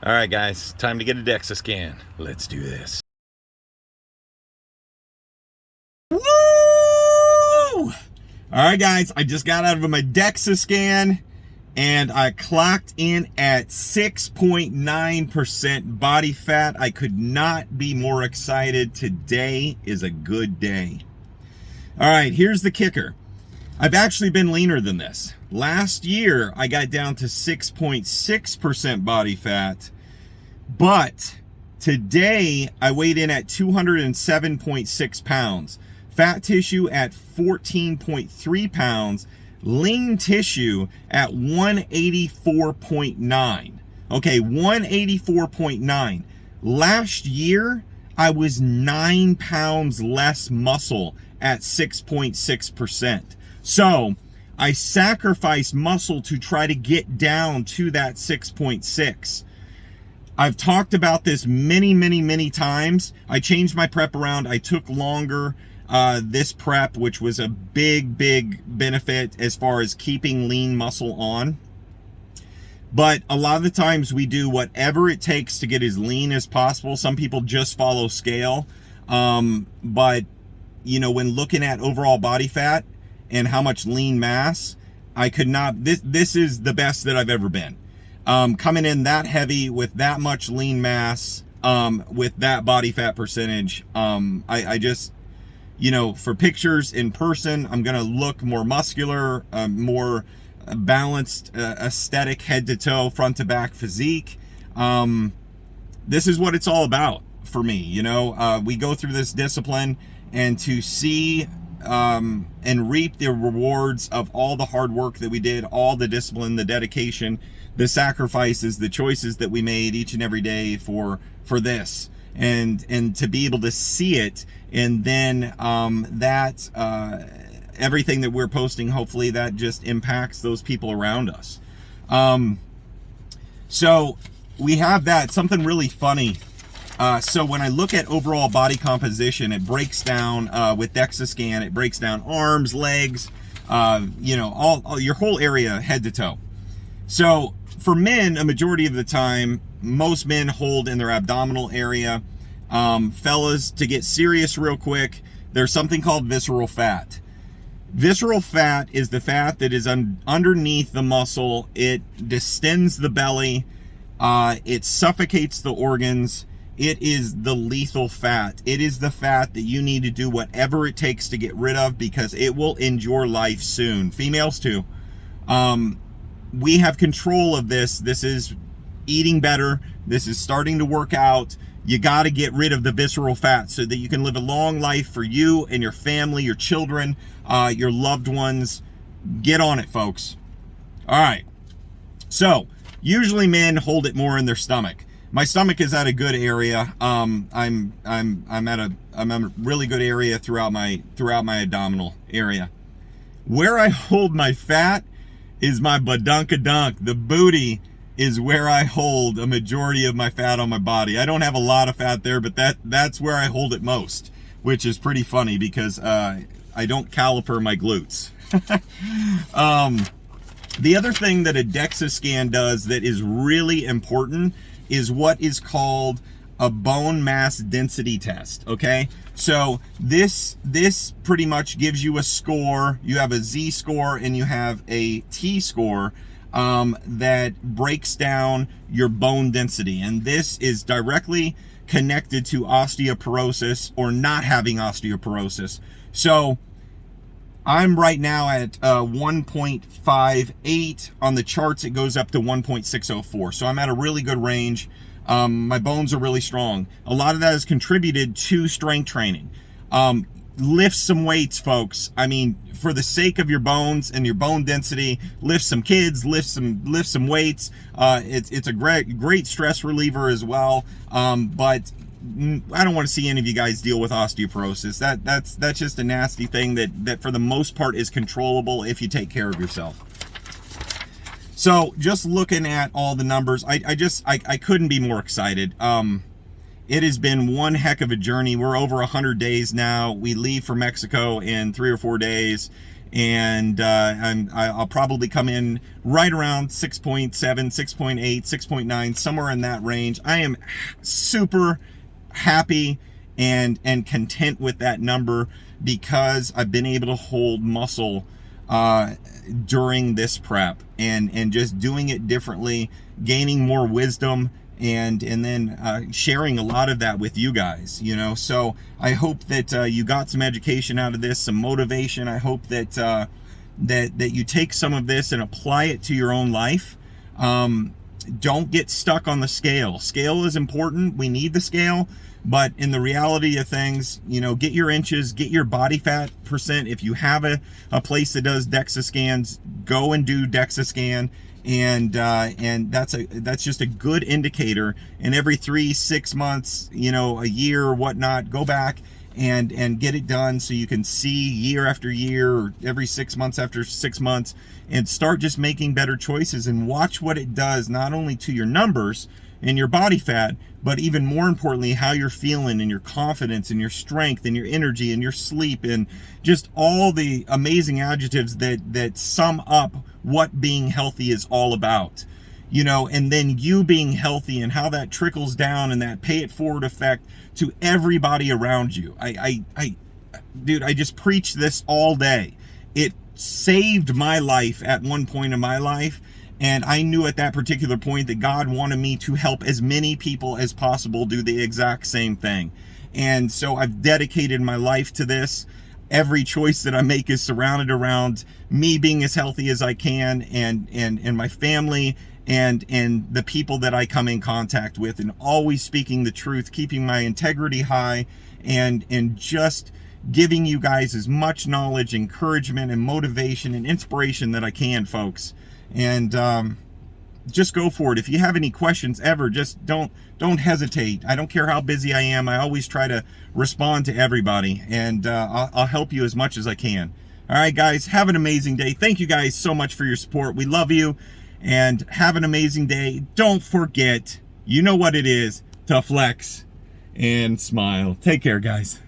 All right, guys, time to get a Dexa scan. Let's do this. Woo! All right, guys, I just got out of my Dexa scan and I clocked in at 6.9% body fat. I could not be more excited. Today is a good day. All right, here's the kicker. I've actually been leaner than this. Last year, I got down to 6.6% body fat, but today I weighed in at 207.6 pounds. Fat tissue at 14.3 pounds. Lean tissue at 184.9. Okay, 184.9. Last year, I was 9 pounds less muscle at 6.6%. So I sacrificed muscle to try to get down to that 6.6. I've talked about this many times. I changed my prep around. I took longer this prep, which was a big benefit as far as keeping lean muscle on. But a lot of the times we do whatever it takes to get as lean as possible. Some people just follow scale. But, you know, when looking at overall body fat and how much lean mass, I could not, this is the best that I've ever been. Coming in that heavy with that much lean mass, with that body fat percentage, I just, you know, for pictures in person, I'm going to look more muscular, more balanced, aesthetic, head to toe, front to back physique. This is what it's all about for me. You know, we go through this discipline, and to see and reap the rewards of all the hard work that we did, all the discipline, the dedication, the sacrifices, the choices that we made each and every day for this, and to be able to see it, and then everything that we're posting, hopefully that just impacts those people around us. So we have that. Something really funny. So when I look at overall body composition, it breaks down with Dexa Scan. It breaks down arms, legs, you know, all your whole area, head to toe. So for men, a majority of the time, most men hold in their abdominal area. Fellas, to get serious real quick, there's something called visceral fat. Visceral fat is the fat that is underneath the muscle. It distends the belly. It suffocates the organs. It is the lethal fat. It is the fat that you need to do whatever it takes to get rid of, because it will end your life soon. Females too. We have control of this. This is eating better. This is starting to work out. You got to get rid of the visceral fat so that you can live a long life for you and your family, your children, your loved ones. Get on it, folks. All right. So usually men hold it more in their stomach. My stomach is at a good area. I'm at a really good area throughout my abdominal area. Where I hold my fat is my badunkadunk. The booty is where I hold a majority of my fat on my body. I don't have a lot of fat there, but that's where I hold it most, which is pretty funny because I don't caliper my glutes. The other thing that a Dexa scan does that is really important is what is called a bone mass density test. Okay, so this pretty much gives you a score. You have a Z score and you have a T score that breaks down your bone density, and this is directly connected to osteoporosis or not having osteoporosis. So I'm right now at 1.58. On the charts, it goes up to 1.604. So I'm at a really good range. My bones are really strong. A lot of that is contributed to strength training. Lift some weights, folks. I mean, for the sake of your bones and your bone density, lift some kids, lift some weights. It's a great stress reliever as well. But I don't want to see any of you guys deal with osteoporosis. That's just a nasty thing that for the most part is controllable if you take care of yourself. So just looking at all the numbers, I couldn't be more excited. It has been one heck of a journey. We're over 100 days now. We leave for Mexico in 3 or 4 days, and I'll probably come in right around 6.7, 6.8, 6.9, somewhere in that range. I am super happy and content with that number because I've been able to hold muscle during this prep, and just doing it differently, gaining more wisdom, and then sharing a lot of that with you guys, you know. So I hope that you got some education out of this, some motivation. I hope that that you take some of this and apply it to your own life. Don't get stuck on the scale. Scale is important. We need the scale. But in the reality of things, you know, get your inches, get your body fat percent. If you have a place that does Dexa scans, go and do Dexa scan. And that's just a good indicator. And every 3-6 months, you know, a year or whatnot, go back and get it done so you can see year after year, or every 6 months after 6 months, and start just making better choices and watch what it does, not only to your numbers and your body fat, but even more importantly, how you're feeling and your confidence and your strength and your energy and your sleep, and just all the amazing adjectives that sum up what being healthy is all about, you know. And then you being healthy and how that trickles down, and that pay it forward effect to everybody around you. Dude, I just preach this all day. It saved my life at one point in my life. And I knew at that particular point that God wanted me to help as many people as possible do the exact same thing. And so I've dedicated my life to this. Every choice that I make is surrounded around me being as healthy as I can, and my family, and the people that I come in contact with, and always speaking the truth, keeping my integrity high, and just giving you guys as much knowledge, encouragement, and motivation and inspiration that I can, folks. And just go for it. If you have any questions ever, just don't hesitate. I don't care how busy I am. I always try to respond to everybody, and I'll help you as much as I can. All right, guys, have an amazing day. Thank you guys so much for your support. We love you, and have an amazing day. Don't forget, you know what it is, to flex and smile. Take care, guys.